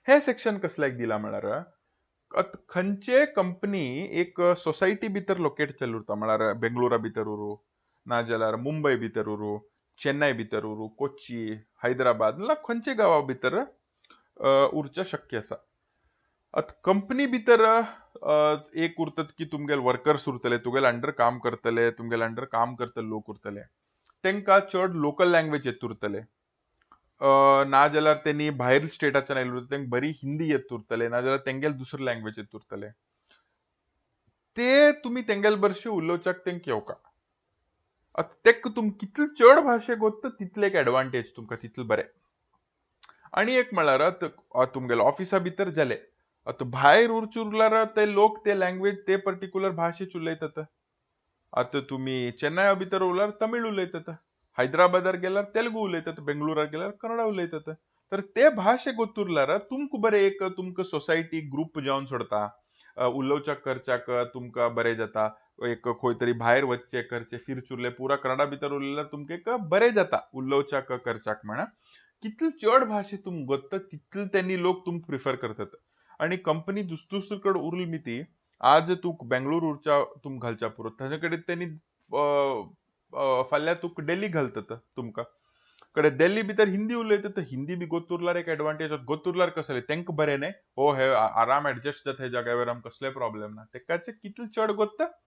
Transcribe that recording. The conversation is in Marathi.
हे सेक्शन कसल्याक दिला म्हळ्यार खंयचे कंपनी एक सोसायटी भितर लोकेट केल्लो उरता म्हळ्यार बेंगळुरा भितर उरूं नाजाल्यार मुंबय भितर उरूं चेन्नय भितर उरूं कोच्ची हैदराबाद नाल्यार खंयचे गांवा भितर उरचें शक्य आसा. आतां कंपनी भितर एक उरतात की तुमगेले वर्कर्स उरतले तुगेले अंडर काम करतले तुमगेले अंडर काम करतले लोक उरतले तांकां चड लोकल लँग्वेज येत उरतले. नाजाल्यार त्यांनी भायर स्टेटाच्यान आयिल्ले उरतले तांकां बरी हिंदी येत उरतले नाजाल्यार तेंगेले दुसरे लँग्वेज येत उरतले. ते तुमी तेंगेले बरशी उलोवच्याक तेंक येवका. तेक तुम कितले चड भाशेक वता तितले एक एडवांटेज तुमकां तितले बरें. आणि एक म्हळ्यार तुमगेले ऑफिसा भितर जाले आतां भायर उरचे उरल्यार ते लोक ते लँग्वेज ते पर्टिक्युलर भाशेच उलयतात. आतां तुमी चेन्नया भितर उरल्यार तमीळ उलयतात. हैदराबादार गेल्यार तेलुगू उलयतात. बेंगळुरार गेल्यार कन्नडा उलयतात. तर ते भाशेक गोत उरल्यार तुमकां बरें एक तुमकां सोसायटी ग्रुप जावन सोडता. उलोवच्याक करच्याक तुमकां बरें जाता. एक खंय तरी भायर वचचें करचें फिरचें उरलें पुरा कन्नडा भितर उलयल्यार तुमकां एक बरें जाता उलोवच्याक करच्याक म्हणा. कितले चड भाशे तुम गोत्ता तितले त्यांनी लोक तुमक प्रिफर करतात. आणि कंपनी दुसरे कडेन उरली मिती आज तुक बेंगळुरू उरच्या तुम घालच्या पुरो ताजे कडेन त्यांनी फाल्यां तुक दिल्ली घालतात तुमकां. कडेन दिल्ली भितर हिंदी उलयतात हिंदी बी गोत उरल्यार एक एडवांटेज गोत उरल्यार कशें जालें तेंका बरें न्हय. हो हे आराम एडजस्ट जाता हे जाग्या वयर आमकां कसलेय प्रॉब्लेम ना. तेकाचे कितले चड गोत्ता